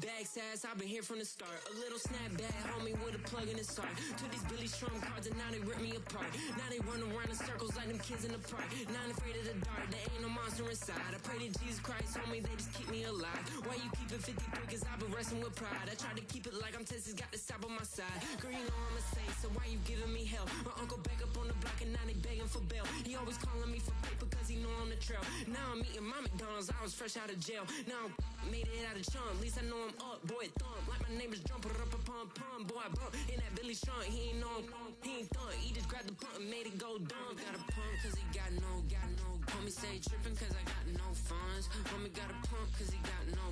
backside, I've been here from the start. A little snapback, homie, with a plug in his heart. Took these Billy Strum cards and now they rip me apart. Now they run around in circles like them kids in the park. Now I'm afraid of the dark, there ain't no monster inside. I pray to Jesus Christ, homie, they just keep me alive. Why you keep it 50 cause I've been wrestling with pride. I try to keep it like I'm Texas, got the stop on my side. Girl, you know I'm a saint, so why you giving me hell? My uncle back up on the block and now they begging for bail. He always calling me for paper cause he know I'm the trail. Now I'm eating my McDonald's, I was fresh out of jail. Now I made it out of chump, at least I know I'm up, boy, thump. Like my neighbor's jumper up a pump, pump. Boy, I bump in that Billy Strong, he ain't know him, he ain't thump. He just grabbed the pump and made it go dumb. Got a pump cause he got no. Homie stay tripping cause I got no funds. Homie got a pump cause he got no.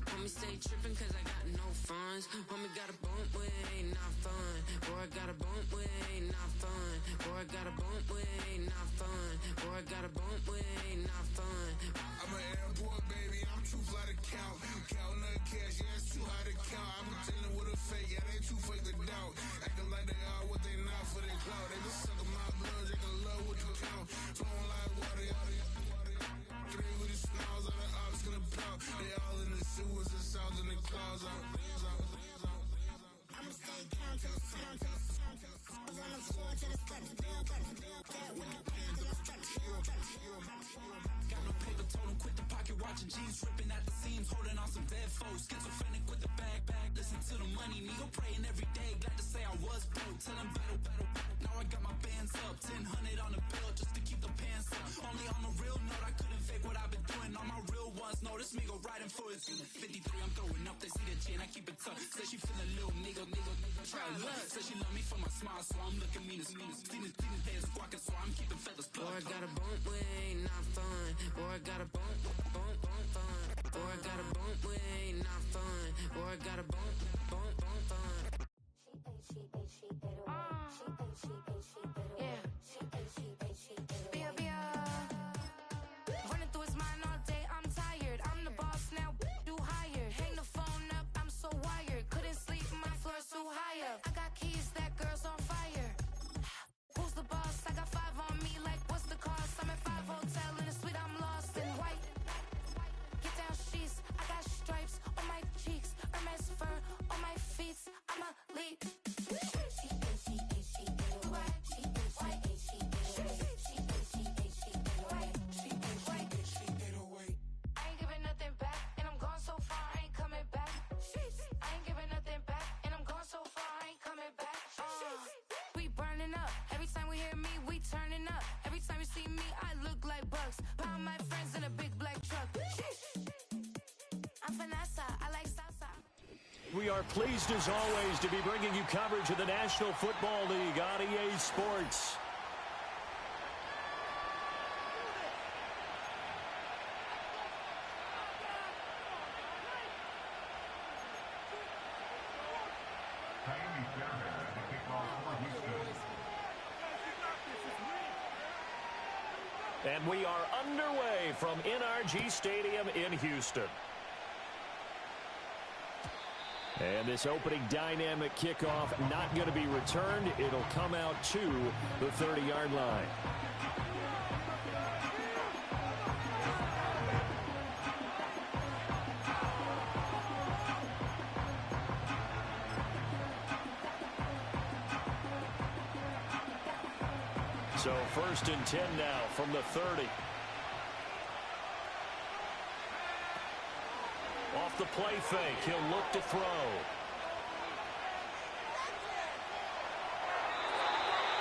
Homie stay tripping cause I got no funds. Homie got a bump with ain't not fun. Boy, I got a bump with ain't not fun. Boy, I got a bump with ain't not fun. Boy, I got a bump with ain't not fun. I'm an airport baby, I'm too fly to count. Counting the cash, yeah, it's too high to count. I'm dealing with a fake, yeah, they too fake to doubt. Acting like they are what they not for their clout. They just sucking my blood, they can love what you count. Flowing like water, three with the smiles, all the ops gonna plow. They all in the sewers, the sounds in the clouds. I'ma stay down to the sound, to the sound, to the sound. On the floor to the steps, with the hands in the steps. Got no paper, told him quit the pocket, watching jeans ripping at the seams, holding on some dead foes. Schizophrenic with the bag, listen to the money, me go praying every day. Glad to say I was broke, tell him battle. Now I got my bands up, 1000 on the bill just to keep the pants up. Only on a real note, I couldn't fake what I've been doing. All my real ones know this me go riding for his 53, I'm throwing up, they see the G and I keep it tough. Say she feeling little nigga, try love. Say she love me for my smile, so I'm looking mean as Seen his hands squawking, so I'm keeping feathers plucked. Boy, I got a bump with ain't not fun. Boy, I got a bump fun. Boy, I got a bump with ain't not fun. Boy, I got a bump fun. Running through his mind all day, I'm tired. I'm the boss now, do higher. Hang the phone up, I'm so wired. Couldn't sleep, my floor's too high up. I got keys, that girl's on fire. Who's the boss? I got 5 on me, like what's the cost? I'm at 5 hotel in a suite, I'm lost in white. Get down sheets, I got stripes on my cheeks, Hermes fur on my feet. I'm a lead. I ain't giving nothing back, and I'm gone so far, I ain't coming back. I ain't giving nothing back, and I'm gone so far, I ain't coming back. We burning up. Every time we hear me, we turning up. Every time you see me, I look like bugs. Pound my friends in a big black truck. I'm Vanessa, I like salsa. We are pleased as always to be bringing you coverage of the National Football League on EA Sports. And we are underway from NRG Stadium in Houston. And this opening dynamic kickoff not going to be returned. It'll come out to the 30-yard line. So 1st and 10 now from the 30. Off the play fake, he'll look to throw.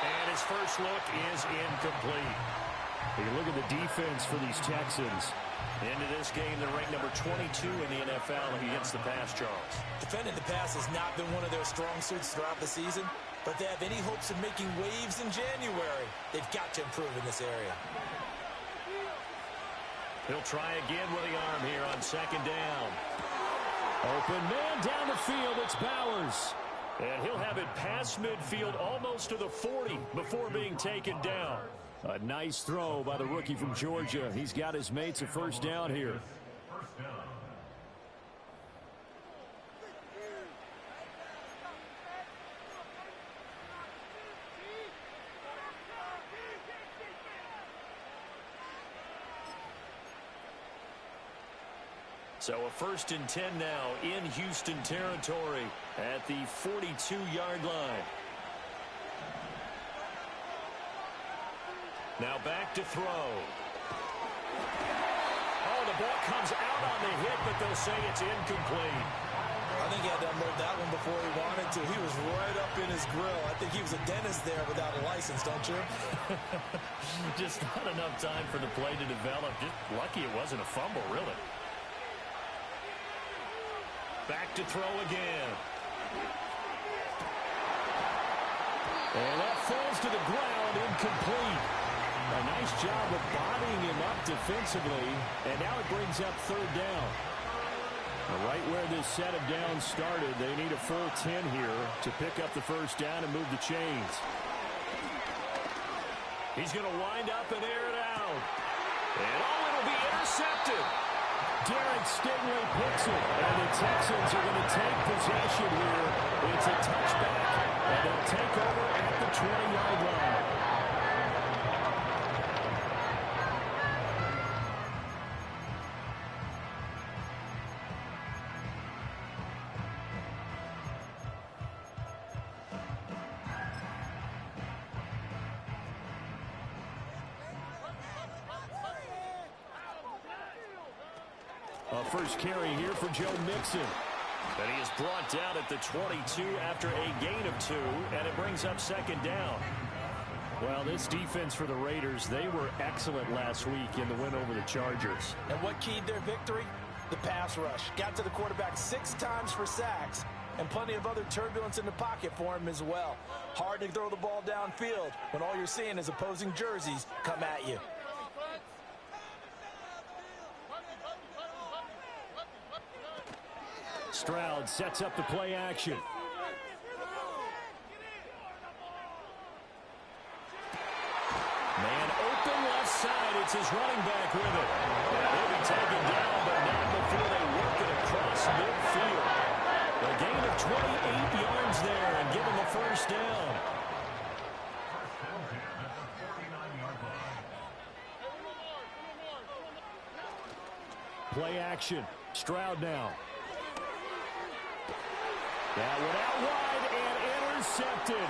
And his first look is incomplete. You look at the defense for these Texans. Into this game, they're ranked number 22 in the NFL against the pass, Charles. Defending the pass has not been one of their strong suits throughout the season, but they have any hopes of making waves in January, they've got to improve in this area. He'll try again with the arm here on 2nd down. Open man down the field, it's Bowers. And he'll have it past midfield almost to the 40 before being taken down. A nice throw by the rookie from Georgia. He's got his mates a first down here. So a 1st and 10 now in Houston territory at the 42-yard line. Now back to throw. Oh, the ball comes out on the hit, but they'll say it's incomplete. I think he had to unload that one before he wanted to. He was right up in his grill. I think he was a dentist there without a license, don't you? Just not enough time for the play to develop. Just lucky it wasn't a fumble, really. Back to throw again. And that falls to the ground, incomplete. A nice job of bodying him up defensively, and now it brings up 3rd down. Right where this set of downs started, they need a full 10 here to pick up the 1st down and move the chains. He's going to wind up and air it out. And it'll be intercepted. Derek Stingley picks it, and the Texans are going to take possession here. It's a touchback, and they'll take over at the 20-yard line. First carry here for Joe Mixon. And he is brought down at the 22 after a gain of 2, and it brings up 2nd down. Well, this defense for the Raiders, they were excellent last week in the win over the Chargers. And what keyed their victory? The pass rush. Got to the quarterback 6 times for sacks, and plenty of other turbulence in the pocket for him as well. Hard to throw the ball downfield when all you're seeing is opposing jerseys come at you. Stroud sets up the play action. Man open left side. It's his running back with it. They'll be taken down, but not before they work it across midfield. A gain of 28 yards there and give him the 1st down. Play action. Stroud now. That went out wide and intercepted.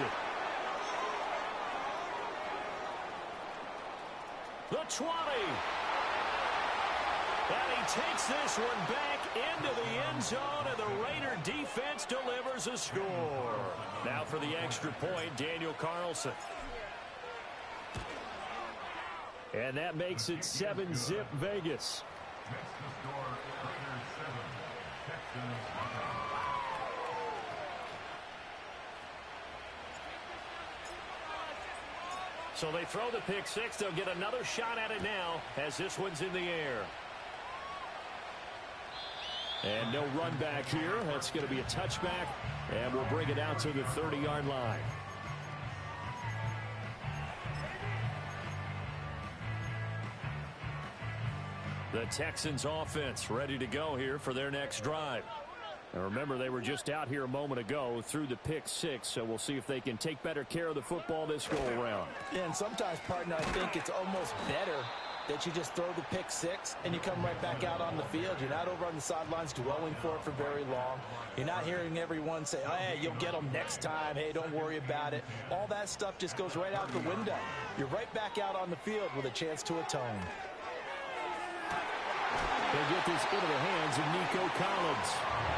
The 20. And he takes this one back into the end zone, and the Raider defense delivers a score. Now for the extra point, Daniel Carlson. And that makes it 7-zip Vegas. So they throw the pick 6. They'll get another shot at it now as this one's in the air. And no run back here. That's going to be a touchback, and we'll bring it out to the 30-yard line. The Texans offense ready to go here for their next drive. And remember, they were just out here a moment ago through the pick 6, so we'll see if they can take better care of the football this go-around. Yeah, and sometimes, partner, I think it's almost better that you just throw the pick 6 and you come right back out on the field. You're not over on the sidelines dwelling for it for very long. You're not hearing everyone say, oh, hey, you'll get them next time. Hey, don't worry about it. All that stuff just goes right out the window. You're right back out on the field with a chance to atone. They get this into the hands of Nico Collins.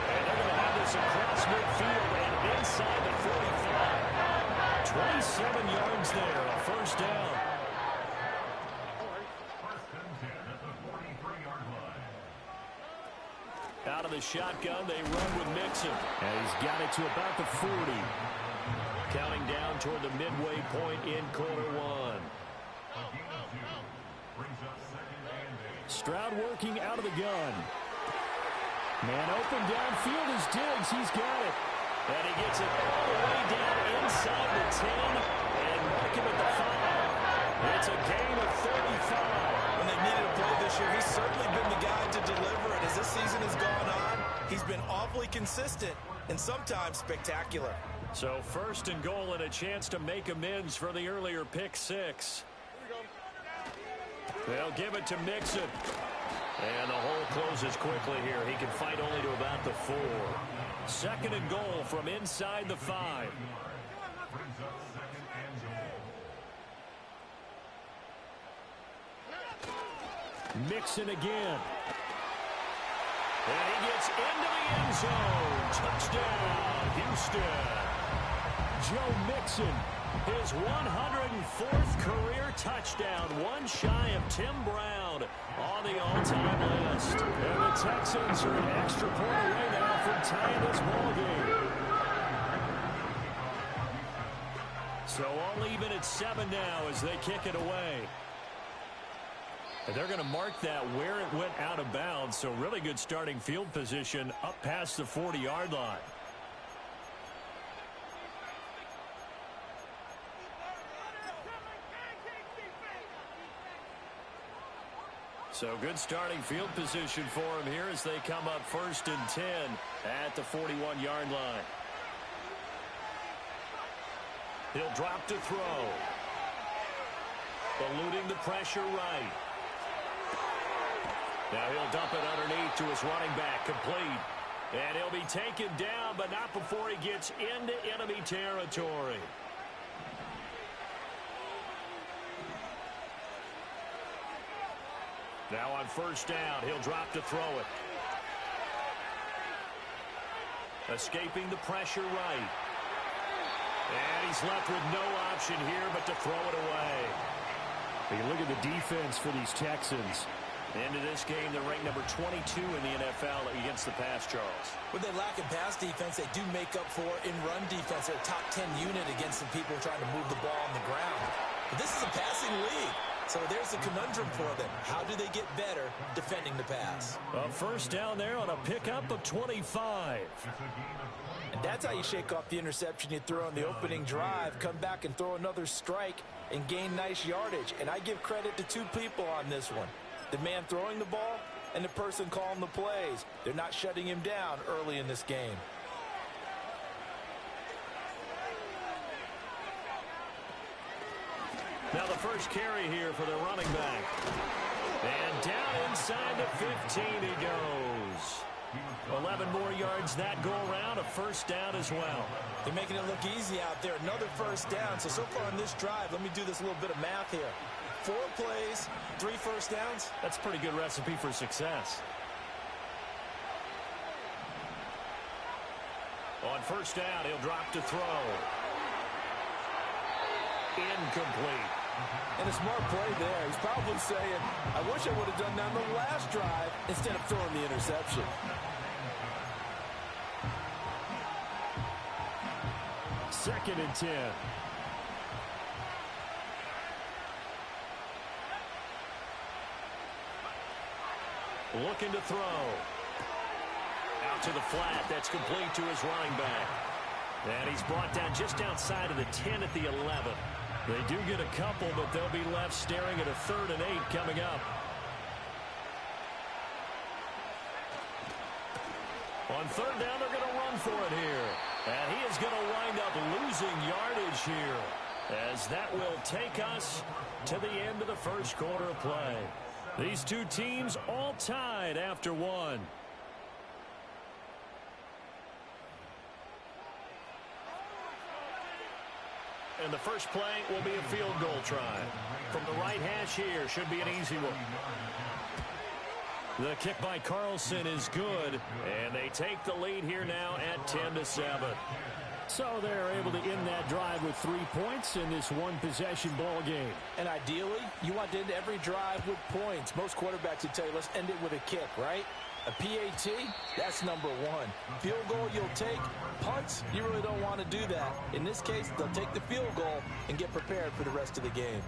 And they're going to have this across midfield and inside the 45. 27 yards there, a 1st down. Out of the shotgun, they run with Mixon. And he's got it to about the 40. Counting down toward the midway point in quarter 1. Stroud working out of the gun. Man open downfield is Diggs. He's got it. And he gets it all the way down inside the 10 and mark him at the 5. It's a gain of 35. When they needed a play this year, he's certainly been the guy to deliver it. As this season has gone on, he's been awfully consistent and sometimes spectacular. So 1st and goal and a chance to make amends for the earlier pick 6. They'll give it to Mixon. And the hole closes quickly here. He can fight only to about the 4. Second and goal from inside the 5. Mixon again. And he gets into the end zone. Touchdown, Houston. Joe Mixon, his 104th career touchdown, one shy of Tim Brown on the all-time list. And the Texans are an extra point away now from tying this ball game. So all even at 7 now as they kick it away. And they're going to mark that where it went out of bounds. So really good starting field position up past the 40-yard line. So good starting field position for him here as they come up 1st and 10 at the 41-yard line. He'll drop to throw. Eluding the pressure right. Now he'll dump it underneath to his running back, complete. And he'll be taken down, but not before he gets into enemy territory. Now on 1st down, he'll drop to throw it. Escaping the pressure right. And he's left with no option here but to throw it away. You look at the defense for these Texans. Into this game, they're ranked number 22 in the NFL against the pass, Charles. When they lack in pass defense, they do make up for in run defense. They're a top 10 unit against the people trying to move the ball on the ground. But this is a passing league. So there's a conundrum for them. How do they get better defending the pass? A 1st down there on a pickup of 25. And that's how you shake off the interception you throw on the opening drive. Come back and throw another strike and gain nice yardage. And I give credit to 2 people on this one. The man throwing the ball and the person calling the plays. They're not shutting him down early in this game. Now the first carry here for the running back. And down inside the 15 he goes. 11 more yards that go around, a 1st down as well. They're making it look easy out there. Another 1st down. So far in this drive, let me do this little bit of math here. 4 plays, 3 1st downs. That's a pretty good recipe for success. On 1st down, he'll drop to throw. Incomplete. And a smart play there. He's probably saying, I wish I would have done that on the last drive instead of throwing the interception. Second and 10. Looking to throw. Out to the flat. That's complete to his running back. And he's brought down just outside of the 10 at the 11. They do get a couple, but they'll be left staring at a 3rd and 8 coming up. On 3rd down, they're going to run for it here. And he is going to wind up losing yardage here, as that will take us to the end of the 1st quarter of play. These 2 teams all tied after 1. And the first play will be a field goal try. From the right hash here, should be an easy one. The kick by Carlson is good, and they take the lead here now at 10-7. So they're able to end that drive with 3 points in this one-possession ball game. And ideally, you want to end every drive with points. Most quarterbacks would tell you, let's end it with a kick, right? A PAT, that's number 1. Field goal you'll take. Punts, you really don't want to do that. In this case, they'll take the field goal and get prepared for the rest of the game.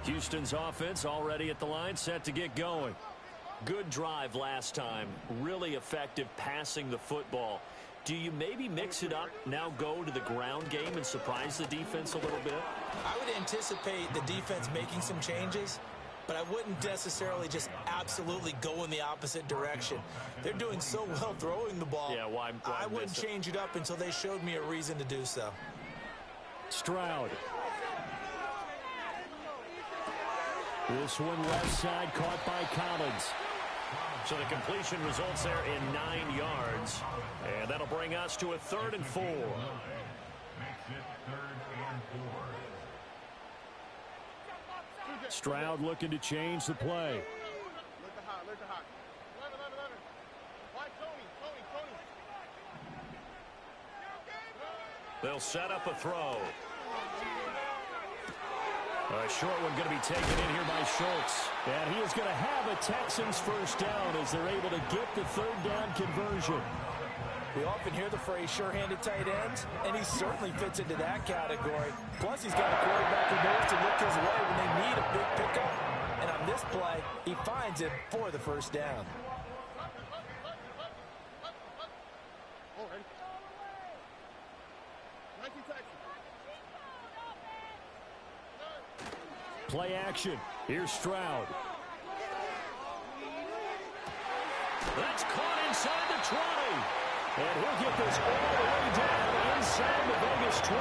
Houston's offense already at the line, set to get going. Good drive last time. Really effective passing the football. Do you maybe mix it up, now go to the ground game and surprise the defense a little bit? I would anticipate the defense making some changes, but I wouldn't necessarily just absolutely go in the opposite direction. They're doing so well throwing the ball. Yeah, why I wouldn't change it up until they showed me a reason to do so. Stroud. This one left side caught by Collins. So the completion results there in 9 yards. And that'll bring us to a 3rd and 4. Makes it 3rd and 4. Stroud looking to change the play. They'll set up a throw. A short one going to be taken in here by Schultz. And he is going to have a Texans first down as they're able to get the 3rd down conversion. We often hear the phrase sure-handed tight ends, and he certainly fits into that category. Plus, he's got a quarterback who knows to look his way when they need a big pickup. And on this play, he finds it for the first down. Play action. Here's Stroud. That's caught inside the 20. And he'll get this all the way down inside the Vegas 20.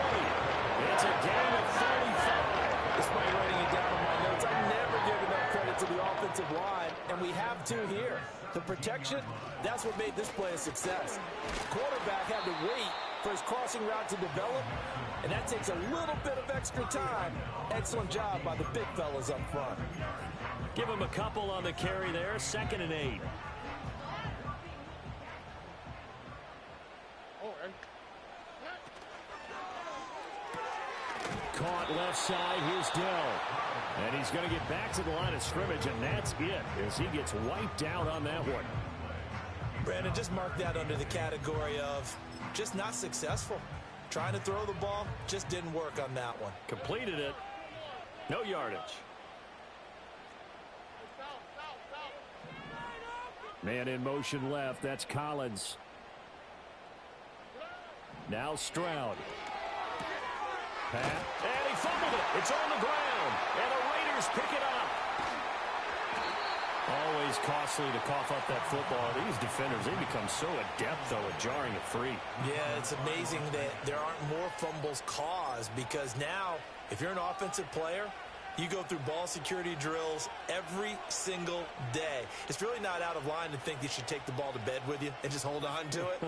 It's a gain of 35. Despite writing it down on my notes, I never give enough credit to the offensive line, and we have to here. The protection, that's what made this play a success. The quarterback had to wait for his crossing route to develop, and that takes a little bit of extra time. Excellent job by the big fellas up front. Give him a couple on the carry there. 2nd and 8. Caught left side. Here's Dell. And he's going to get back to the line of scrimmage, and that's it as he gets wiped out on that one. Brandon, just mark that under the category of just not successful. Trying to throw the ball, just didn't work on that one. Completed it. No yardage. Man in motion left. That's Collins. Now Stroud. Pat. And he fumbled it. It's on the ground. And the Raiders pick it up. Always costly to cough up that football. These defenders, they become so adept, though, at jarring it free. Yeah, it's amazing that there aren't more fumbles caused because now, if you're an offensive player, you go through ball security drills every single day. It's really not out of line to think you should take the ball to bed with you and just hold on to it.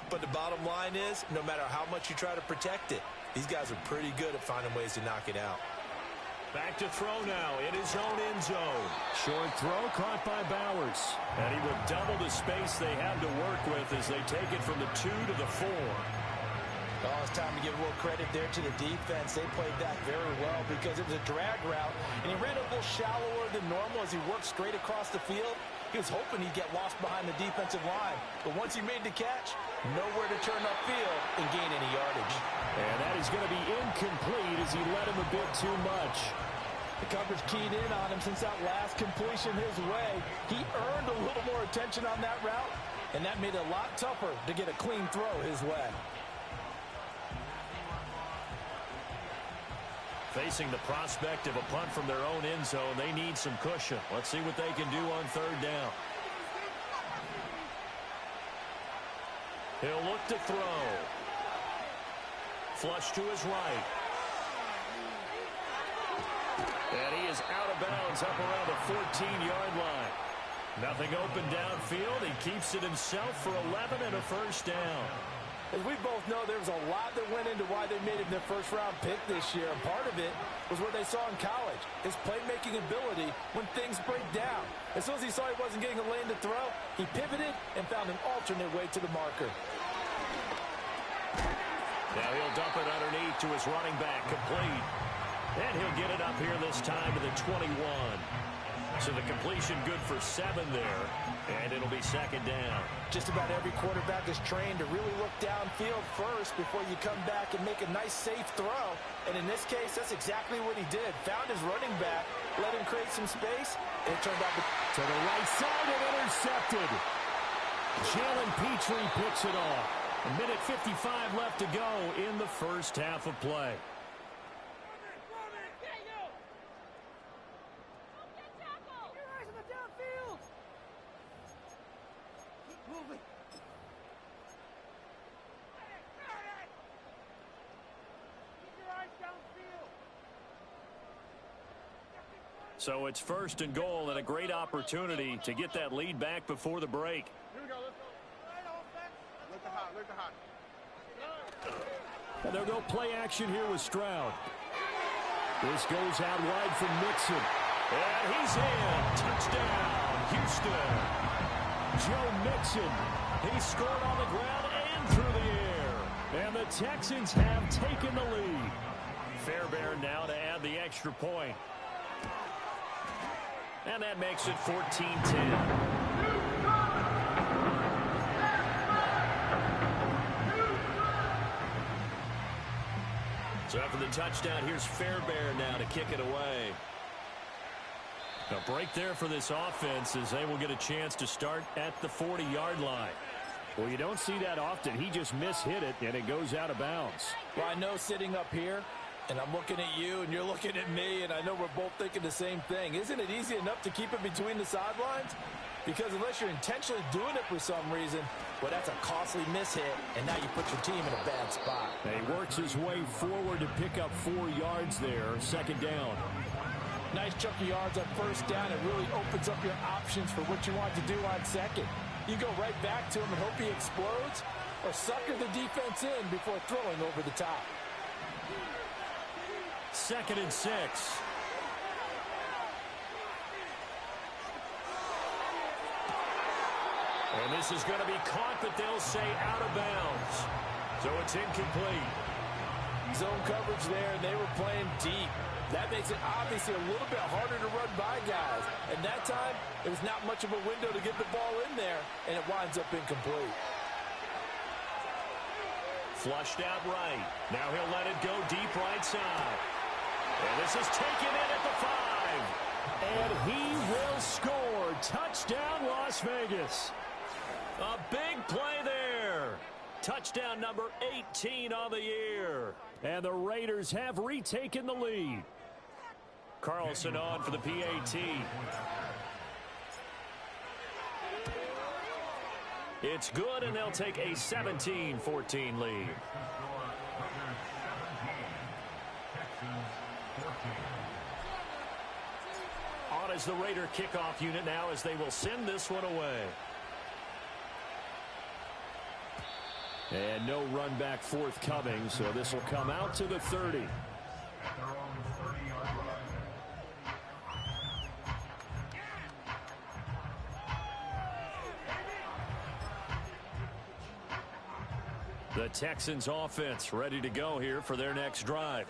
But the bottom line is, no matter how much you try to protect it, these guys are pretty good at finding ways to knock it out. Back to throw now in his own end zone. Short throw caught by Bowers. And he will double the space they have to work with as they take it from the 2 to the 4. Oh, it's time to give a little credit there to the defense. They played that very well because it was a drag route, and he ran a little shallower than normal as he worked straight across the field. He was hoping he'd get lost behind the defensive line, but once he made the catch, nowhere to turn upfield and gain any yardage. And that is going to be incomplete as he led him a bit too much. The coverage keyed in on him since that last completion his way. He earned a little more attention on that route, and that made it a lot tougher to get a clean throw his way. Facing the prospect of a punt from their own end zone, they need some cushion. Let's see what they can do on 3rd down. He'll look to throw. Flush to his right. And he is out of bounds up around the 14-yard line. Nothing open downfield. He keeps it himself for 11 and a first down. As we both know, there was a lot that went into why they made him their first-round pick this year. And part of it was what they saw in college, his playmaking ability when things break down. As soon as he saw he wasn't getting a lane to throw, he pivoted and found an alternate way to the marker. Now he'll dump it underneath to his running back, complete. And he'll get it up here this time to the 21. So the completion good for 7 there, and it'll be 2nd down. Just about every quarterback is trained to really look downfield first before you come back and make a nice, safe throw. And in this case, that's exactly what he did. Found his running back, let him create some space, and it turned out to the right side and intercepted. Jalen Petrie picks it off. 1:55 left to go in the first half of play. So it's 1st and goal and a great opportunity to get that lead back before the break. Here we go. Let's go. Look hot. Look hot. And they'll go play action here with Stroud. This goes out wide from Mixon. And he's in. Touchdown, Houston. Joe Mixon. He scored on the ground and through the air. And the Texans have taken the lead. Fairbairn now to add the extra point. And that makes it 14-10. So after the touchdown, here's Fairbairn now to kick it away. A break there for this offense as they will get a chance to start at the 40-yard line. Well, you don't see that often. He just mishit it, and it goes out of bounds. Well, I know sitting up here, and I'm looking at you, and you're looking at me, and I know we're both thinking the same thing. Isn't it easy enough to keep it between the sidelines? Because unless you're intentionally doing it for some reason, well, that's a costly mishit, and now you put your team in a bad spot. He works his way forward to pick up 4 yards there, 2nd down. Nice chunk of yards on 1st down. It really opens up your options for what you want to do on 2nd. You go right back to him and hope he explodes, or sucker the defense in before throwing over the top. 2nd and 6. And this is going to be caught, but they'll say out of bounds. So it's incomplete. Zone coverage there, and they were playing deep. That makes it obviously a little bit harder to run by guys. And that time, it was not much of a window to get the ball in there, and it winds up incomplete. Flushed out right. Now he'll let it go deep right side. And this is taken in at the 5. And he will score. Touchdown, Las Vegas. A big play there. Touchdown number 18 on the year. And the Raiders have retaken the lead. Carlson on for the PAT. It's good, and they'll take a 17-14 lead. On is the Raider kickoff unit now as they will send this one away. And no run back forthcoming, so this will come out to the 30. The Texans offense ready to go here for their next drive.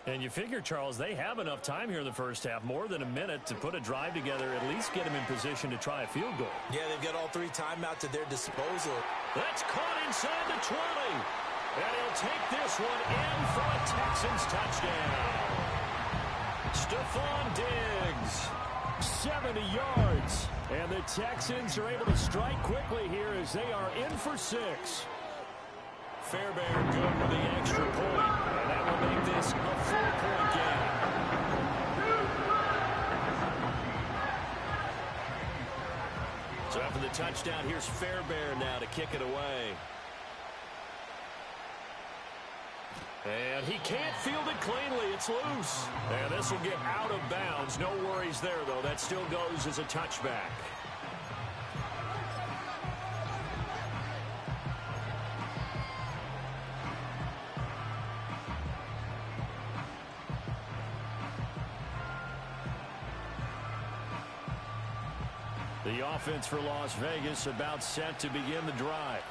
And you figure, Charles, they have enough time here in the first half, more than a minute to put a drive together, at least get them in position to try a field goal. Yeah, they've got all 3 timeouts at their disposal. That's caught inside the 20. And he'll take this one in for a Texans touchdown. Stephon Diggs, 70 yards. And the Texans are able to strike quickly here as they are in for 6. Fairbairn good with the extra point, and that will make this a 4-point game. So after the touchdown, here's Fairbairn now to kick it away. And he can't field it cleanly. It's loose. And this will get out of bounds. No worries there, though. That still goes as a touchback. The offense for Las Vegas about set to begin the drive.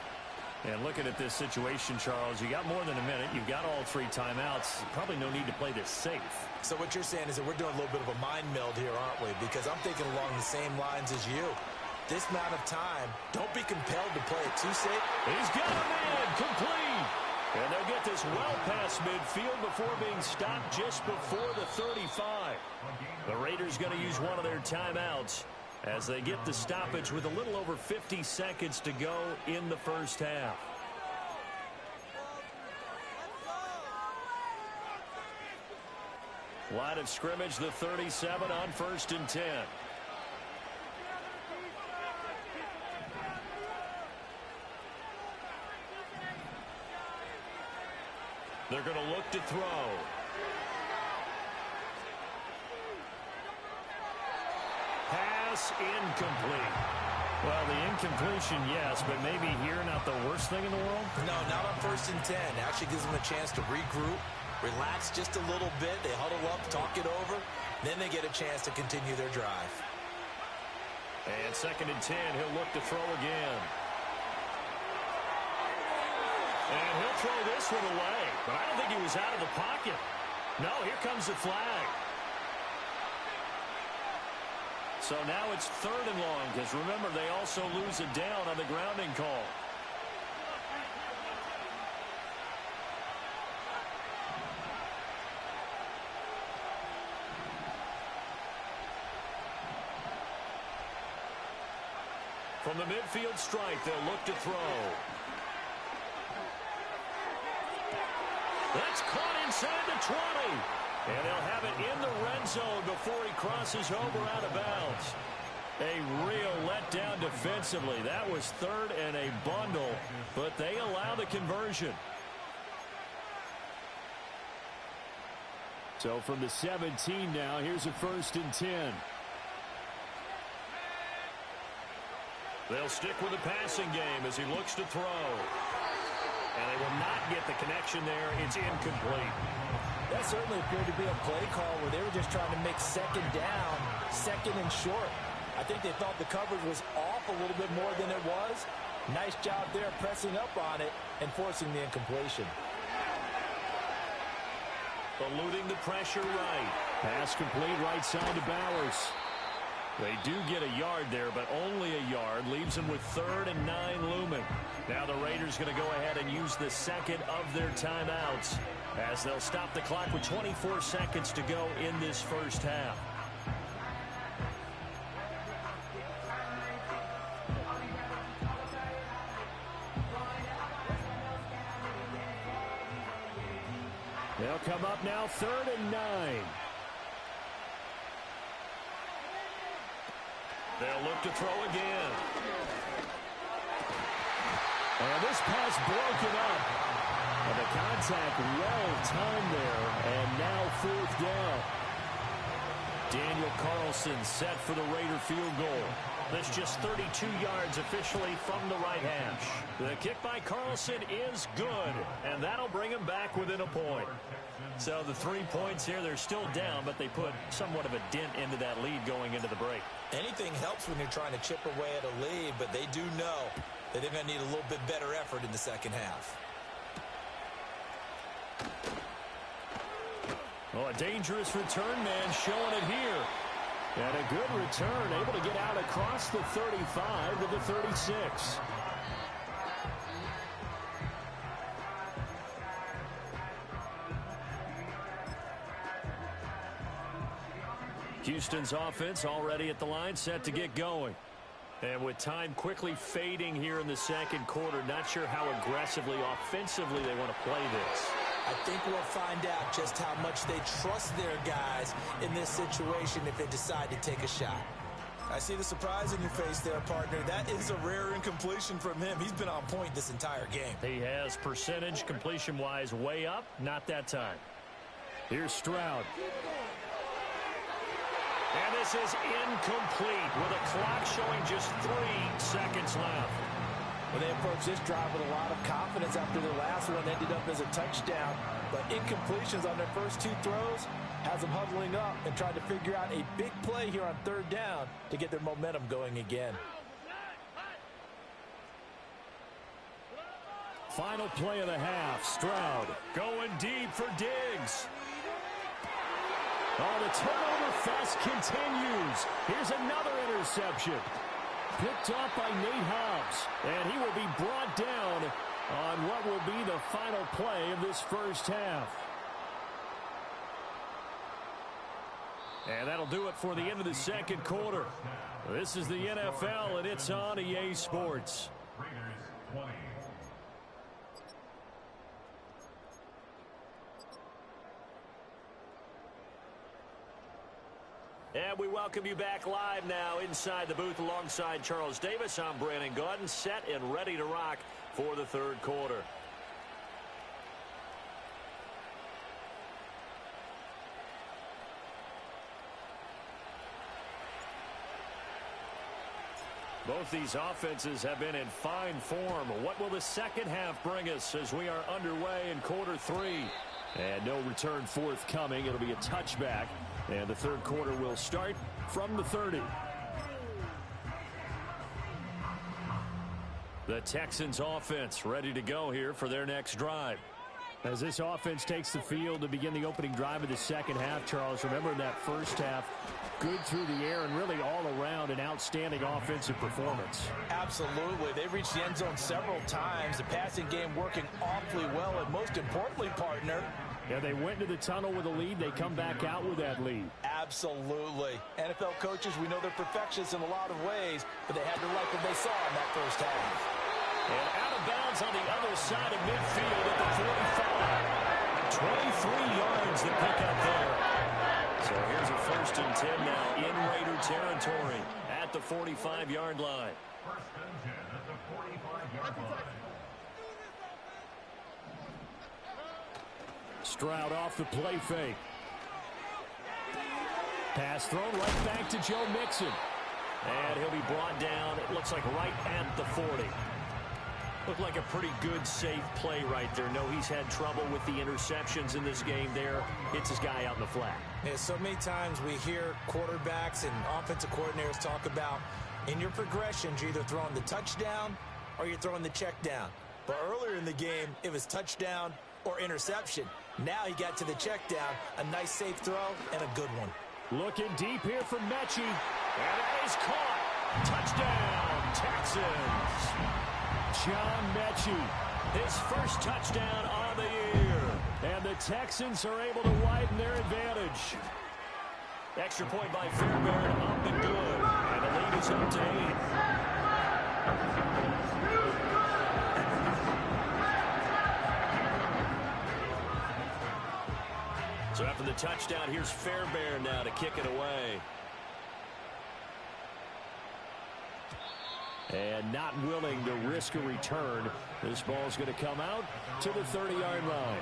And looking at this situation, Charles, you got more than a minute. You've got all 3 timeouts. Probably no need to play this safe. So what you're saying is that we're doing a little bit of a mind meld here, aren't we? Because I'm thinking along the same lines as you. This amount of time, don't be compelled to play it too safe. He's got a man complete. And they'll get this well past midfield before being stopped just before the 35. The Raiders going to use one of their timeouts as they get the stoppage with a little over 50 seconds to go in the first half. Line of scrimmage, the 37 on 1st and 10. They're going to look to throw. toss incomplete. Well, the incompletion, yes, but maybe here not the worst thing in the world? No, not on 1st and 10. Actually gives them a chance to regroup, relax just a little bit. They huddle up, talk it over. Then they get a chance to continue their drive. And 2nd and 10, he'll look to throw again. And he'll throw this one away. But I don't think he was out of the pocket. No, here comes the flag. So now it's 3rd and long, because remember, they also lose a down on the grounding call. From the midfield stripe, they'll look to throw. That's caught inside the 20. And they'll have it in the red zone before he crosses over out of bounds. A real letdown defensively. That was 3rd and a bundle, but they allow the conversion. So from the 17 now, here's a 1st and 10. They'll stick with the passing game as he looks to throw. And they will not get the connection there. It's incomplete. That certainly appeared to be a play call where they were just trying to make 2nd down, 2nd and short. I think they thought the coverage was off a little bit more than it was. Nice job there pressing up on it and forcing the incompletion. Eluding the pressure right. Pass complete right side to Bowers. They do get a yard there, but only a yard. Leaves them with 3rd and 9 looming. Now the Raiders going to go ahead and use the 2nd of their timeouts as they'll stop the clock with 24 seconds to go in this 1st half. They'll come up now 3rd and 9. They'll look to throw again. And this pass broken up. And the contact well-timed there. And now 4th down. Daniel Carlson set for the Raider field goal. That's just 32 yards officially from the right hash. The kick by Carlson is good. And that'll bring him back within a point. So the 3 points here, they're still down, but they put somewhat of a dent into that lead going into the break. Anything helps when you're trying to chip away at a lead, but they do know that they're going to need a little bit better effort in the 2nd half. Oh, a dangerous return man showing it here. And a good return, able to get out across the 35 to the 36. Houston's offense already at the line, set to get going. And with time quickly fading here in the 2nd quarter, not sure how aggressively, offensively they want to play this. I think we'll find out just how much they trust their guys in this situation if they decide to take a shot. I see the surprise in your face there, partner. That is a rare incompletion from him. He's been on point this entire game. He has percentage completion-wise way up, not that time. Here's Stroud. And this is incomplete with a clock showing just 3 seconds left. Well, they approached this drive with a lot of confidence after their last one ended up as a touchdown. But incompletions on their first 2 throws has them huddling up and trying to figure out a big play here on 3rd down to get their momentum going again. Final play of the half. Stroud going deep for Diggs. Oh, the turnover fest continues. Here's another interception. Picked off by Nate Hobbs. And he will be brought down on what will be the final play of this 1st half. And that'll do it for the end of the 2nd quarter. This is the NFL, and it's on EA Sports. And we welcome you back live now inside the booth alongside Charles Davis. I'm Brandon Gaudin, set and ready to rock for the 3rd quarter. Both these offenses have been in fine form. What will the second half bring us as we are underway in quarter 3? And no return forthcoming. It'll be a touchback. And the third quarter will start from the 30. The Texans offense ready to go here for their next drive. As this offense takes the field to begin the opening drive of the second half, Charles, remember in that first half, good through the air and really all around an outstanding offensive performance. Absolutely. They reached the end zone several times. The passing game working awfully well, and most importantly, partner, yeah, they went into the tunnel with a lead. They come back out with that lead. Absolutely. NFL coaches, we know they're perfectionists in a lot of ways, but they had to like what they saw in that first half. And out of bounds on the other side of midfield at the 45. 23 yards to pick up there. So here's a 1st and 10 now in Raider territory at the 45-yard line. 1st and 10 at the 45-yard line. Stroud off the play fake. Pass thrown right back to Joe Mixon. And he'll be brought down, it looks like right at the 40. Looked like a pretty good, safe play right there. No, he's had trouble with the interceptions in this game there. Hits his guy out in the flat. Yeah, so many times we hear quarterbacks and offensive coordinators talk about in your progressions, you're either throwing the touchdown or you're throwing the check down. But earlier in the game, it was touchdown or interception. Now he got to the check down, a nice safe throw, and a good one. Looking deep here from Mechie. And that is caught. Touchdown, Texans. John Mechie, his first touchdown on the year. And the Texans are able to widen their advantage. Extra point by Fairbairn, up and good. And the lead is up to 8. So after the touchdown, here's Fairbairn now to kick it away. And not willing to risk a return. This ball's going to come out to the 30-yard line.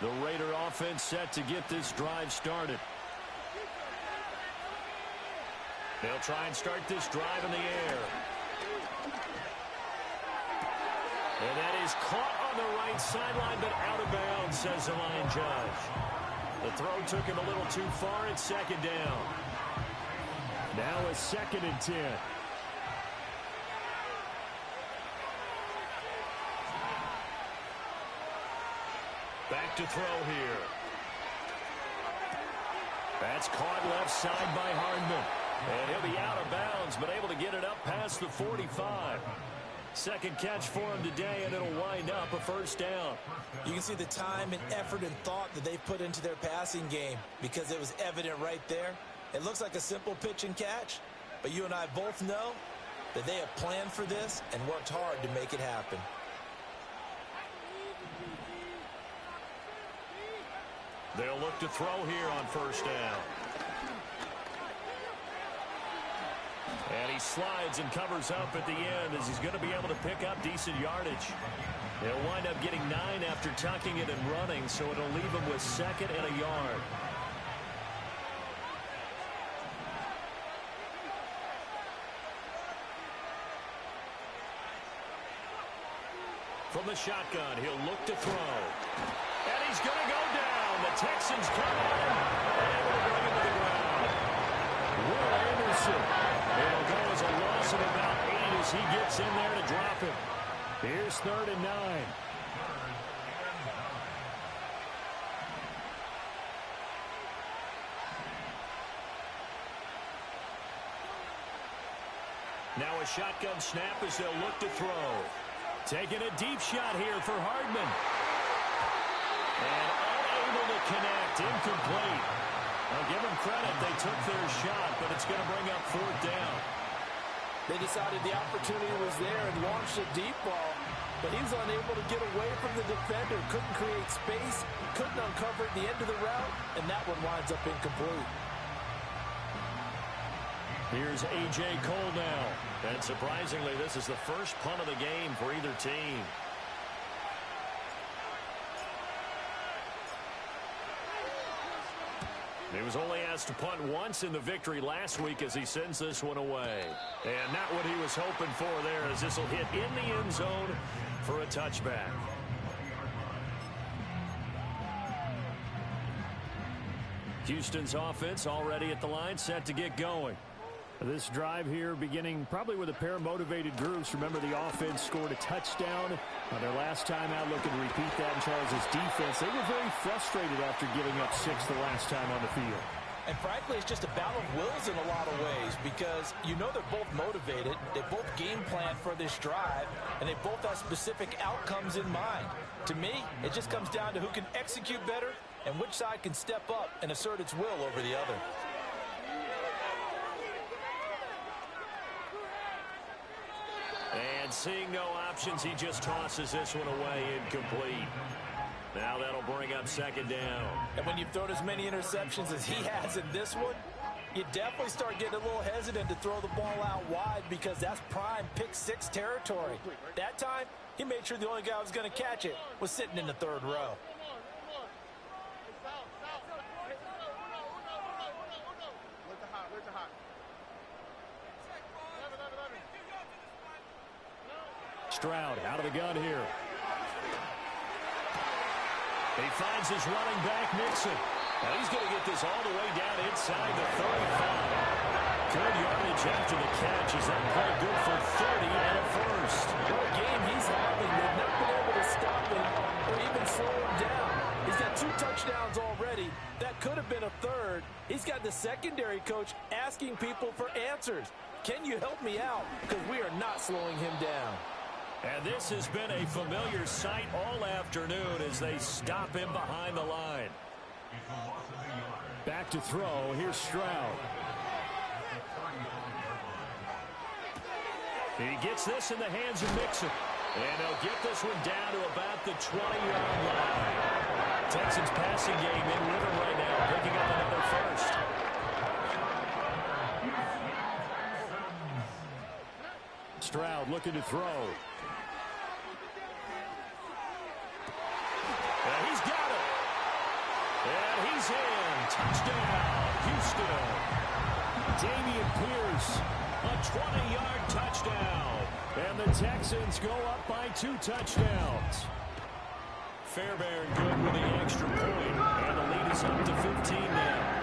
The Raider offense set to get this drive started. They'll try and start this drive in the air. And that is caught on the right sideline, but out of bounds, says the line judge. The throw took him a little too far. It's 2nd down. Now a 2nd and 10. Back to throw here. That's caught left side by Hardman. And he'll be out of bounds, but able to get it up past the 45. Second catch for him today, and it'll wind up a 1st down. You can see the time and effort and thought that they've put into their passing game because it was evident right there. It looks like a simple pitch and catch, but you and I both know that they have planned for this and worked hard to make it happen. They'll look to throw here on 1st down. And he slides and covers up at the end as he's going to be able to pick up decent yardage. He'll wind up getting 9 after tucking it and running, so it'll leave him with 2nd and a yard. From the shotgun, he'll look to throw. And he's going to go down. The Texans come in and able to bring him to the ground. Will Anderson. It'll go as a loss of about 8 as he gets in there to drop him. Here's 3rd and 9. Now a shotgun snap as they'll look to throw. Taking a deep shot here for Hardman. And unable to connect. Incomplete. I'll give them credit. They took their shot, but it's going to bring up 4th down. They decided the opportunity was there and launched a deep ball, but he was unable to get away from the defender. Couldn't create space, couldn't uncover at the end of the route, and that one winds up incomplete. Here's A.J. Cole now. And And surprisingly, this is the first punt of the game for either team. He was only asked to punt once in the victory last week as he sends this one away. And not what he was hoping for there, as this will hit in the end zone for a touchback. Houston's offense already at the line, set to get going. This drive here beginning probably with a pair of motivated groups. Remember, the offense scored a touchdown on their last time out, looking to repeat that in Charles' defense. They were very frustrated after giving up 6 the last time on the field. And frankly, it's just a battle of wills in a lot of ways, because you know they're both motivated, they both game plan for this drive, and they both have specific outcomes in mind. To me, it just comes down to who can execute better and which side can step up and assert its will over the other. And seeing no options, he just tosses this one away, incomplete. Now that'll bring up second down. And when you've thrown as many interceptions as he has in this one, you definitely start getting a little hesitant to throw the ball out wide, because that's prime pick 6 territory. That time, he made sure the only guy who was going to catch it was sitting in the third row. Stroud out of the gun here. He finds his running back, Mixon. Now he's going to get this all the way down inside the 35. Good yardage after the catch. Is that play good for 30 and a first? What a game he's having. They've not been able to stop him or even slow him down. He's got 2 touchdowns already. That could have been a third. He's got the secondary coach asking people for answers. Can you help me out? Because we are not slowing him down. And this has been a familiar sight all afternoon as they stop him behind the line. Back to throw. Here's Stroud. He gets this in the hands of Mixon. And they'll get this one down to about the 20-yard line. Texans passing game in rhythm right now, picking up another first. Stroud looking to throw. And he's got it. And he's in. Touchdown, Houston. Dameon Pierce, A 20-yard touchdown. and the Texans go up by 2 touchdowns. Fairbairn good with the extra point, and the lead is up to 15 now.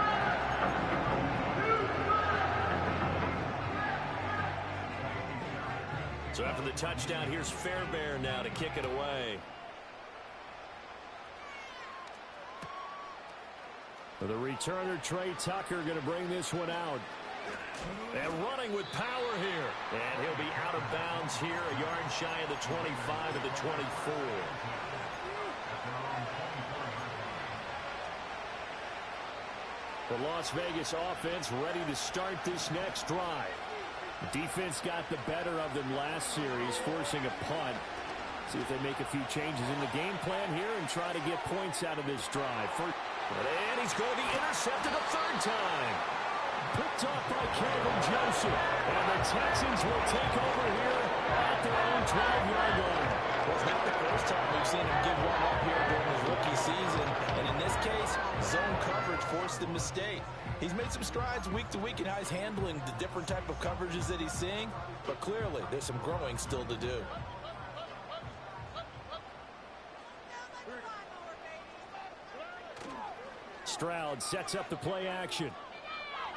So after the touchdown, here's Fairbairn now to kick it away. The returner, Trey Tucker, going to bring this one out. And running with power here. And he'll be out of bounds here, a yard shy of the 25 of the 24. The Las Vegas offense ready to start this next drive. The defense got the better of them last series, forcing a punt. See if they make a few changes in the game plan here and try to get points out of this drive. And he's going to be intercepted a third time. Picked off by Calvin Joseph. And the Texans will take over here at their own 12-yard line. Well, it's not the first time we've seen him give one up here during his rookie season. And in this case, zone coverage forced the mistake. He's made some strides week to week in how he's handling the different type of coverages that he's seeing. But clearly, there's some growing still to do. Stroud sets up the play action.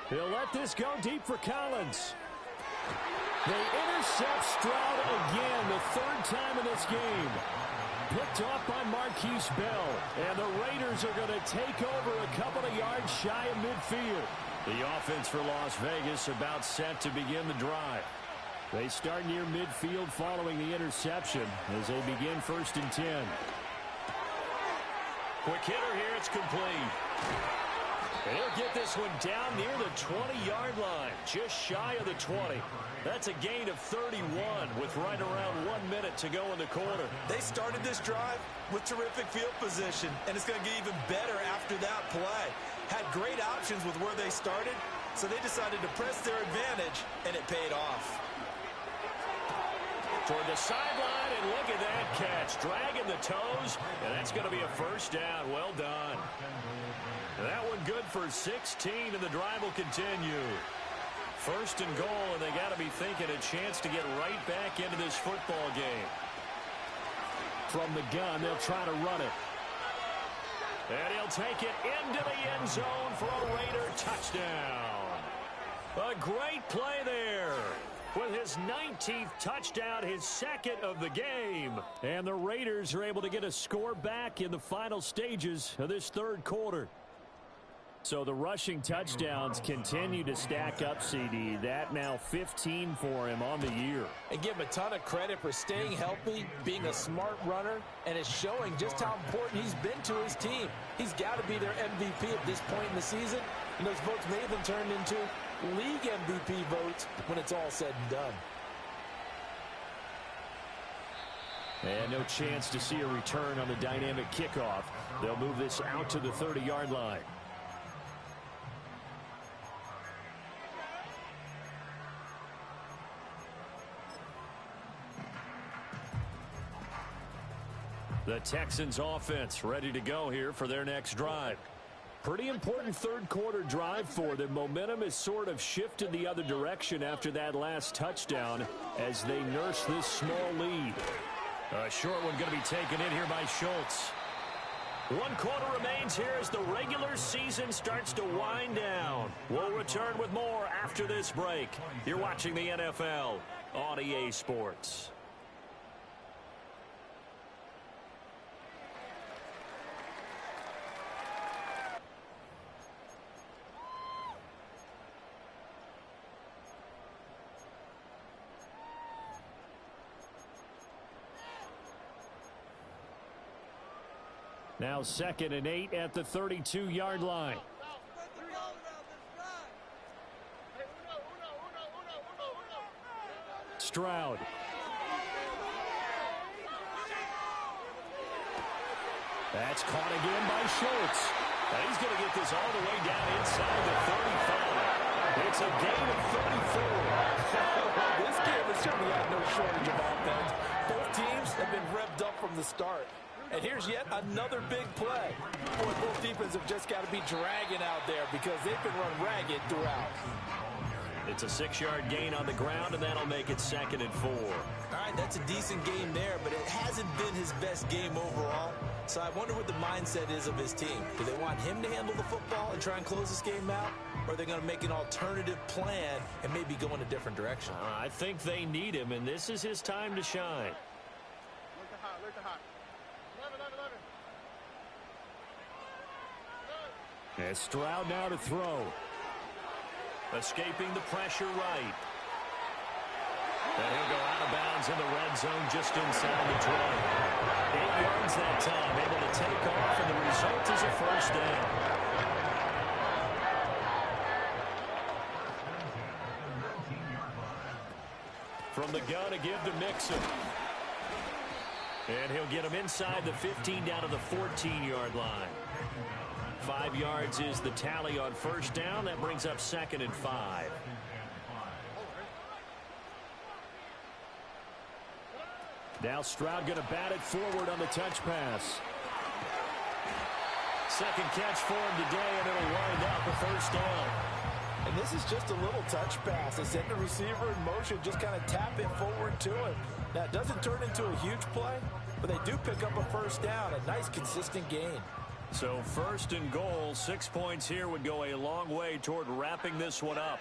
He'll let this go deep for Collins. They intercept Stroud again, the third time in this game. Picked off by Marquise Bell. And the Raiders are going to take over a couple of yards shy of midfield. The offense for Las Vegas about set to begin the drive. They start near midfield following the interception as they begin 1st and 10. Quick hitter here, it's complete. And he'll get this one down near the 20-yard line, just shy of the 20. That's a gain of 31 with right around 1 minute to go in the quarter. They started this drive with terrific field position, and it's going to get even better after that play. Had great options with where they started, so they decided to press their advantage, and it paid off. toward the sideline, and look at that catch. Dragging the toes, and that's going to be a first down. Well done. That one good for 16, and the drive will continue. First and goal, and they got to be thinking a chance to get right back into this football game. From the gun, they'll try to run it. And he'll take it into the end zone for a Raider touchdown. A great play there. With his 19th touchdown, his second of the game. And the Raiders are able to get a score back in the final stages of this third quarter. So the rushing touchdowns continue to stack up, CD. That now 15 for him on the year. And give him a ton of credit for staying healthy, being a smart runner, and it's showing just how important he's been to his team. He's got to be their MVP at this point in the season, and those votes may have been turned into league MVP votes when it's all said and done. And no chance to see a return on the dynamic kickoff. They'll move this out to the 30-yard line. The Texans offense ready to go here for their next drive. Pretty important third quarter drive for them. Momentum has sort of shifted the other direction after that last touchdown as they nurse this small lead. A short one going to be taken in here by Schultz. 1 quarter remains here as the regular season starts to wind down. We'll return with more after this break. You're watching the NFL on EA Sports. Now 2nd and 8 at the 32-yard line. Stroud. That's caught again by Schultz. And he's going to get this all the way down inside the 35. It's a gain of 34. This game has certainly had no shortage of offense. Both teams have been revved up from the start. And here's yet another big play. Boy, both defenses have just got to be dragging out there because they've been run ragged throughout. It's a 6-yard gain on the ground, and that'll make it 2nd and 4. All right, that's a decent game there, but it hasn't been his best game overall. So I wonder what the mindset is of his team. Do they want him to handle the football and try and close this game out? Or are they going to make an alternative plan and maybe go in a different direction? I think they need him, and this is his time to shine. Look at hot. 11. As Stroud now to throw. Escaping the pressure right. And he'll go out of bounds in the red zone just inside the 20. 8 yards that time, able to take off, and the result is a first down. From the gun, a give to Mixon. And he'll get him inside the 15 down to the 14-yard line. 5 yards is the tally on first down. That brings up 2nd and 5. Now Stroud going to bat it forward on the touch pass. Second catch for him today, and it'll wind up a first down. And this is just a little touch pass. They send the receiver in motion, just kind of tap it forward to him. Now, it doesn't turn into a huge play, but they do pick up a first down, a nice, consistent gain. So 1st and goal, 6 points here would go a long way toward wrapping this one up.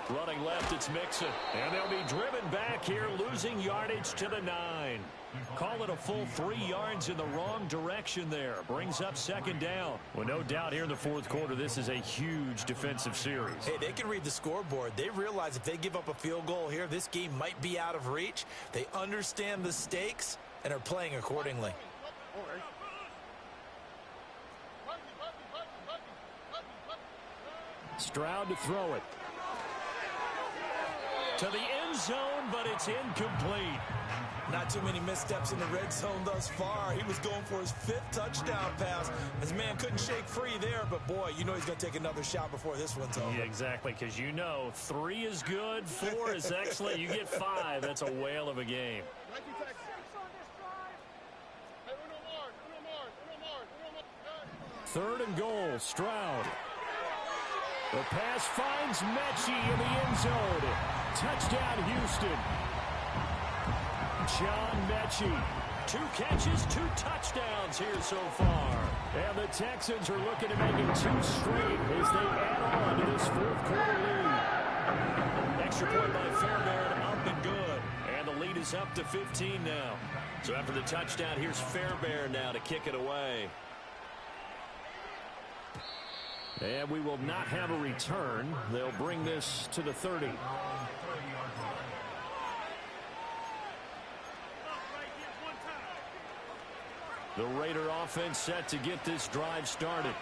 Running left, it's Mixon. And they'll be driven back here, losing yardage to the 9. Call it a full 3 yards in the wrong direction there. Brings up 2nd down. Well, no doubt here in the 4th quarter, this is a huge defensive series. Hey, they can read the scoreboard. They realize if they give up a field goal here, this game might be out of reach. They understand the stakes and are playing accordingly. Stroud to throw it. To the end zone, but it's incomplete. Not too many missteps in the red zone thus far. He was going for his 5th touchdown pass. His man couldn't shake free there, but boy, you know he's going to take another shot before this one's over. Yeah, exactly, because you know 3 is good, 4 is excellent. You get 5. That's a whale of a game. 3rd and goal, Stroud. The pass finds Mechie in the end zone. Touchdown, Houston. John Mechie. 2 catches, 2 touchdowns here so far. And the Texans are looking to make it 2 straight as they add on to this 4th quarter lead. Extra point by Fairbairn, up and good. And the lead is up to 15 now. So after the touchdown, here's Fairbairn now to kick it away. And we will not have a return. They'll bring this to the 30. The Raider offense set to get this drive started.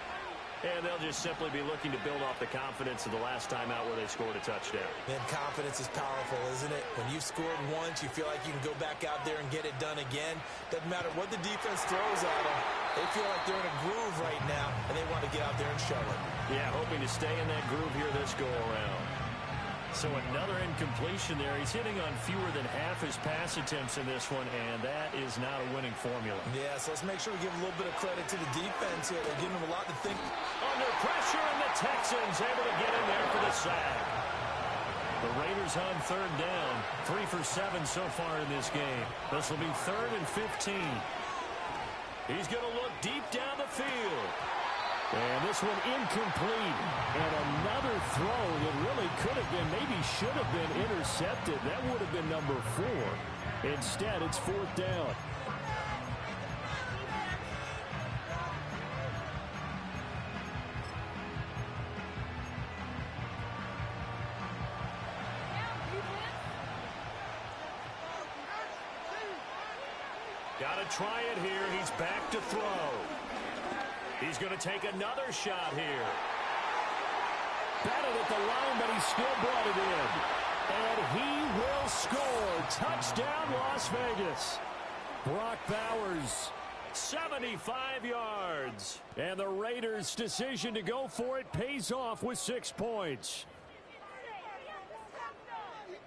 And they'll just simply be looking to build off the confidence of the last time out where they scored a touchdown. Man, confidence is powerful, isn't it? When you've scored once, you feel like you can go back out there and get it done again. Doesn't matter what the defense throws at them. They feel like they're in a groove right now, and they want to get out there and show it. Yeah, hoping to stay in that groove here this go-around. So another incompletion there. He's hitting on fewer than half his pass attempts in this one, and that is not a winning formula. Yeah, so let's make sure we give a little bit of credit to the defense here. They're giving them a lot to think. Under pressure, and the Texans able to get in there for the sack. The Raiders on 3rd down. 3 for 7 so far in this game. This will be 3rd and 15. He's going to look deep down the field. And this one incomplete. And another throw that really could have been, maybe should have been intercepted. That would have been number 4. Instead, it's 4th down. Got to try it here. He's back to throw. He's going to take another shot here. Batted at the line, but he still brought it in. And he will score. Touchdown, Las Vegas. Brock Bowers, 75 yards. And the Raiders' decision to go for it pays off with 6 points.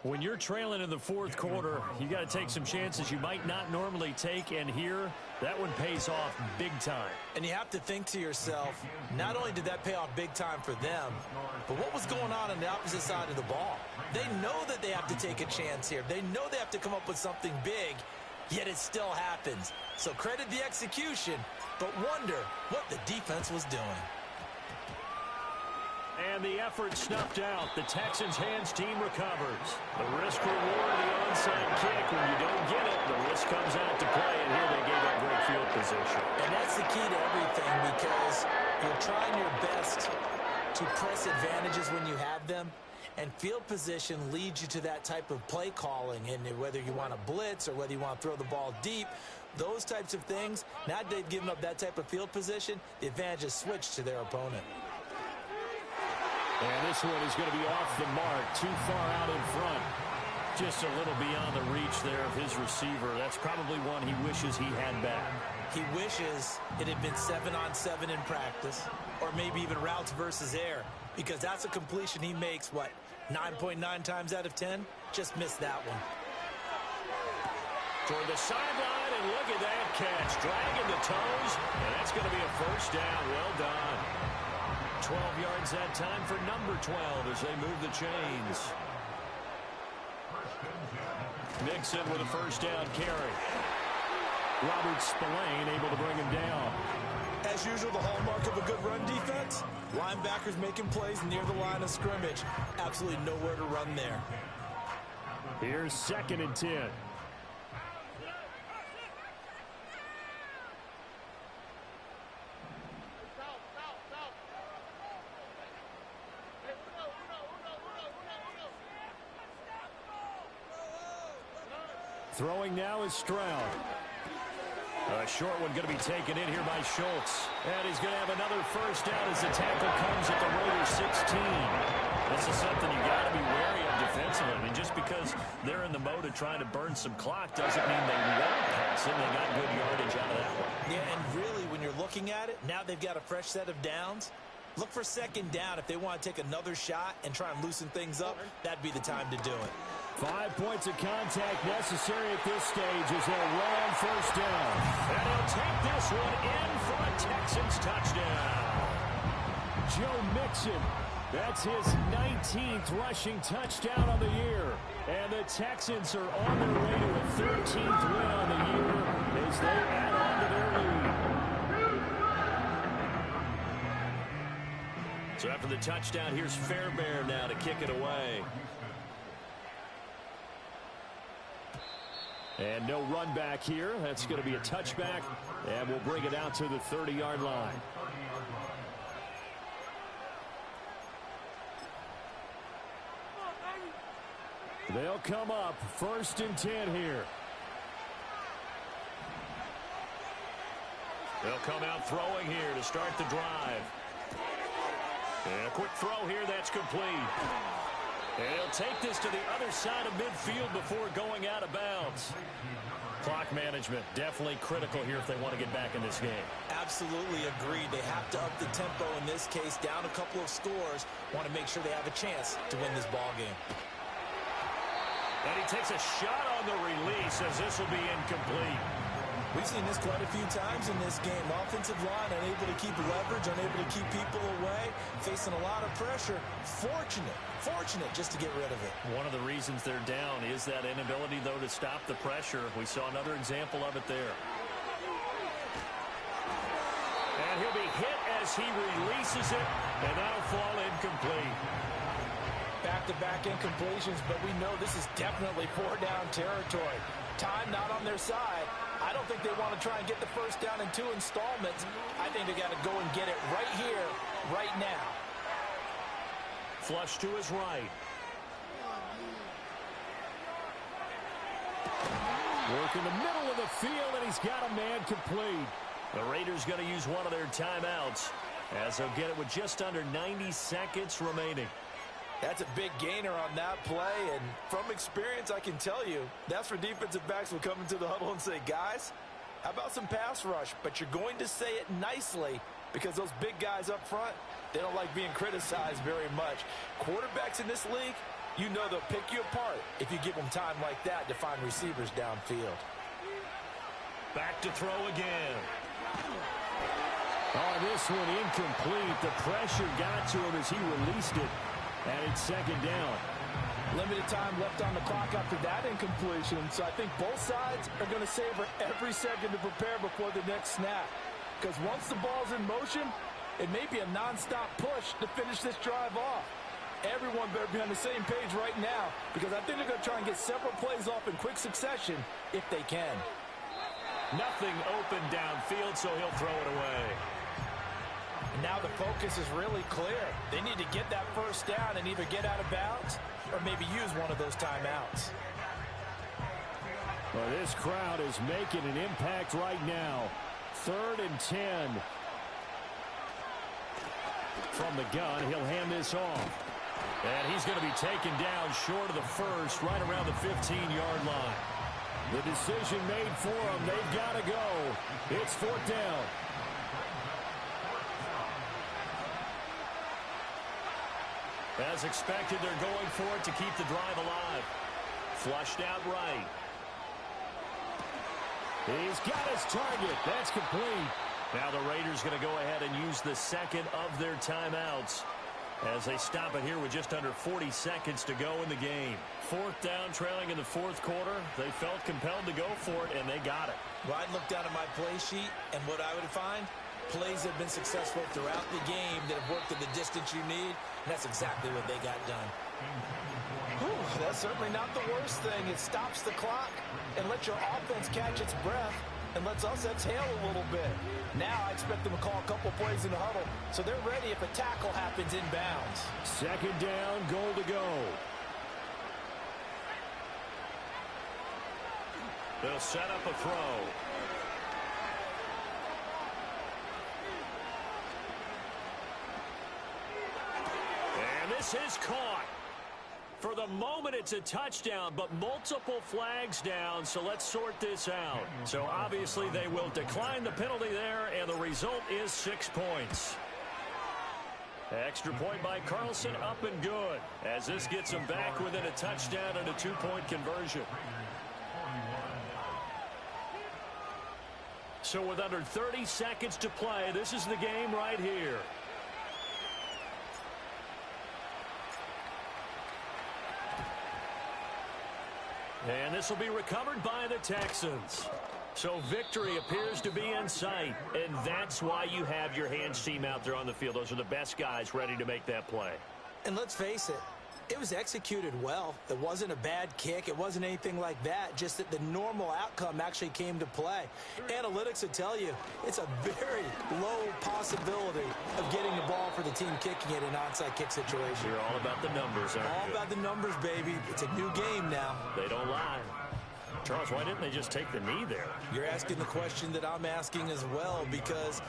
When you're trailing in the 4th quarter, you got to take some chances you might not normally take, and here, that one pays off big time. And you have to think to yourself, not only did that pay off big time for them, but what was going on the opposite side of the ball? They know that they have to take a chance here. They know they have to come up with something big, yet it still happens. So credit the execution, but wonder what the defense was doing. And the effort snuffed out. The Texans' hands team recovers. The risk reward of the onside kick. When you don't get it, the risk comes out to play. And here they gave up great field position. And that's the key to everything, because you're trying your best to press advantages when you have them. And field position leads you to that type of play calling. And whether you want to blitz or whether you want to throw the ball deep, those types of things, now that they've given up that type of field position, the advantage is switched to their opponent. And this one is going to be off the mark, too far out in front. Just a little beyond the reach there of his receiver. That's probably one he wishes he had back. He wishes it had been 7-on-7 in practice, or maybe even routes versus air, because that's a completion he makes, 9.9 times out of 10? Just missed that one. Toward the sideline, and look at that catch. Dragging the toes, and that's going to be a first down. Well done. 12 yards that time for number 12 as they move the chains. Mixon with a first down carry. Robert Spillane able to bring him down. As usual, the hallmark of a good run defense, linebackers making plays near the line of scrimmage. Absolutely nowhere to run there. Here's 2nd and 10. Throwing now is Stroud. A short one going to be taken in here by Schultz. And he's going to have another first down as the tackle comes at the Raiders 16. This is something you got to be wary of defensively. I mean, just because they're in the mode of trying to burn some clock doesn't mean they won't pass it. They got good yardage out of that one. Yeah, and really, when you're looking at it, now they've got a fresh set of downs. Look for second down. If they want to take another shot and try and loosen things up, that'd be the time to do it. 5 points of contact necessary at this stage as they'll run first down. And he'll take this one in for a Texans touchdown. Joe Mixon, that's his 19th rushing touchdown on the year. And the Texans are on their way to a 13th win on the year as they add on to their lead. So after the touchdown, here's Fairbairn now to kick it away. And no run back here. That's going to be a touchback, and we'll bring it out to the 30-yard line. They'll come up 1st and 10 here. They'll come out throwing here to start the drive. And a quick throw here that's complete. And he'll take this to the other side of midfield before going out of bounds. Clock management definitely critical here if they want to get back in this game. Absolutely agreed. They have to up the tempo in this case, down a couple of scores. Want to make sure they have a chance to win this ball game. And he takes a shot on the release as this will be incomplete. We've seen this quite a few times in this game. Offensive line unable to keep leverage, unable to keep people away, facing a lot of pressure. Fortunate just to get rid of it. One of the reasons they're down is that inability, though, to stop the pressure. We saw another example of it there. And he'll be hit as he releases it, and that'll fall incomplete. Back-to-back incompletions, but we know this is definitely 4-down territory. Time not on their side. I don't think they want to try and get the first down in 2 installments. I think they got to go and get it right here, right now. Flush to his right. Work in the middle of the field, and he's got a man complete. The Raiders going to use one of their timeouts as they'll get it with just under 90 seconds remaining. That's a big gainer on that play, and from experience, I can tell you, that's where defensive backs will come into the huddle and say, guys, how about some pass rush? But you're going to say it nicely because those big guys up front, they don't like being criticized very much. Quarterbacks in this league, you know they'll pick you apart if you give them time like that to find receivers downfield. Back to throw again. Oh, this one incomplete. The pressure got to him as he released it. And it's second down. Limited time left on the clock after that incompletion, so I think both sides are going to savor every second to prepare before the next snap. Because once the ball's in motion, it may be a nonstop push to finish this drive off. Everyone better be on the same page right now, because I think they're going to try and get several plays off in quick succession if they can. Nothing open downfield, so he'll throw it away. And now the focus is really clear. They need to get that first down and either get out of bounds or maybe use one of those timeouts. Well, this crowd is making an impact right now. 3rd and 10. From the gun, he'll hand this off. And he's going to be taken down short of the first, right around the 15-yard line. The decision made for them. They've got to go. It's 4th down. As expected, they're going for it to keep the drive alive. Flushed out right. He's got his target. That's complete. Now the Raiders going to go ahead and use the second of their timeouts as they stop it here with just under 40 seconds to go in the game. 4th down, trailing in the 4th quarter. They felt compelled to go for it, and they got it. Well, I'd look down at my play sheet, and what I would find, plays have been successful throughout the game that have worked at the distance you need, and that's exactly what they got done. Whew, that's certainly not the worst thing. It stops the clock and lets your offense catch its breath and lets us exhale a little bit. Now I expect them to call a couple plays in the huddle so they're ready if a tackle happens inbounds. 2nd down, goal to go. They'll set up a throw. And this is caught. For the moment, it's a touchdown, but multiple flags down, so let's sort this out. So obviously they will decline the penalty there, and the result is 6 points. Extra point by Carlson, up and good, as this gets them back within a touchdown and a 2-point conversion. So with under 30 seconds to play, this is the game right here. And this will be recovered by the Texans. So victory appears to be in sight, and that's why you have your hands team out there on the field. Those are the best guys ready to make that play. And let's face it, it was executed well. It wasn't a bad kick. It wasn't anything like that, just that the normal outcome actually came to play. Analytics will tell you it's a very low possibility of getting the ball for the team kicking it in an onside kick situation. You're all about the numbers, aren't you? All about the numbers, baby. It's a new game now. They don't lie. Charles, why didn't they just take the knee there? You're asking the question that I'm asking as well, because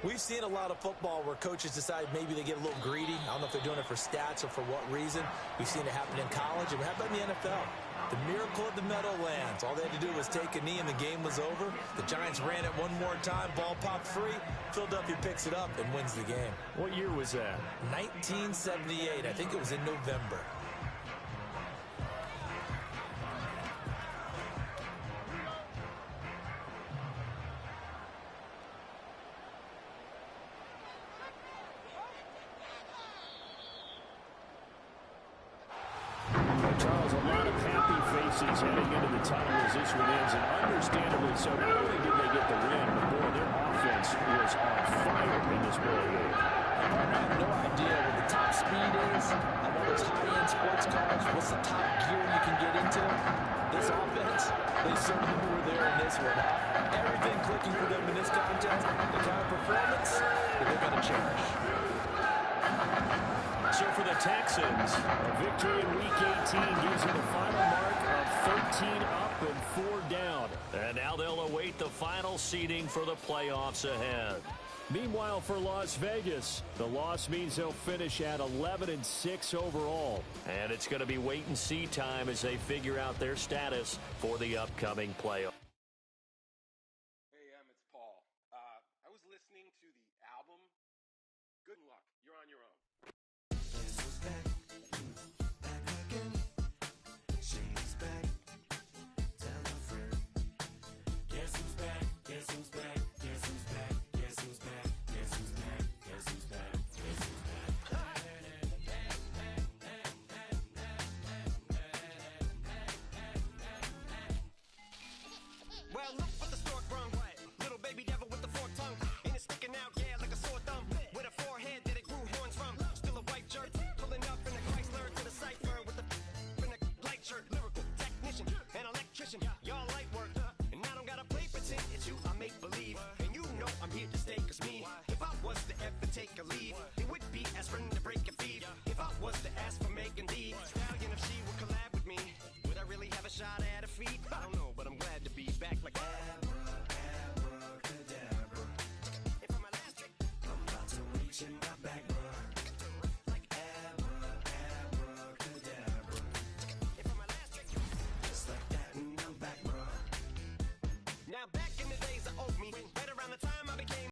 we've seen a lot of football where coaches decide maybe they get a little greedy. I don't know if they're doing it for stats or for what reason. We've seen it happen in college, and how about in the NFL? The miracle of the Meadowlands. All they had to do was take a knee, and the game was over. The Giants ran it one more time. Ball popped free. Philadelphia picks it up and wins the game. What year was that? 1978. I think it was in November. Charles, a lot of happy faces heading into the tunnel as this one ends, and understandably so. Not only did they get the win, but boy, their offense was on fire in this ball game. I have no idea what the top speed is on one of those high-end sports cars. What's the top gear you can get into? This offense, they certainly were there in this one. Everything clicking for them in this contest, the kind of performance that they're going to cherish. So for the Texans, a victory in Week 18 gives them the final mark of 13 up and 4 down. And now they'll await the final seeding for the playoffs ahead. Meanwhile, for Las Vegas, the loss means they'll finish at 11-6 overall. And it's going to be wait-and-see time as they figure out their status for the upcoming playoff. Hey, it's Paul. I was listening to the album. Good luck. You're on your own. Well, look what the stork brung. Little baby devil with the forked tongue. And it's sticking out, yeah, like a sore thumb. With a forehead that it grew horns from. Still a white jerk. Pulling up in a Chrysler to the cipher with a in a light shirt. Lyrical technician, an electrician. Y'all light work. And I don't gotta play pretend. It's you I make believe. And you know I'm here to stay, cause me, if I was to ever take a leave.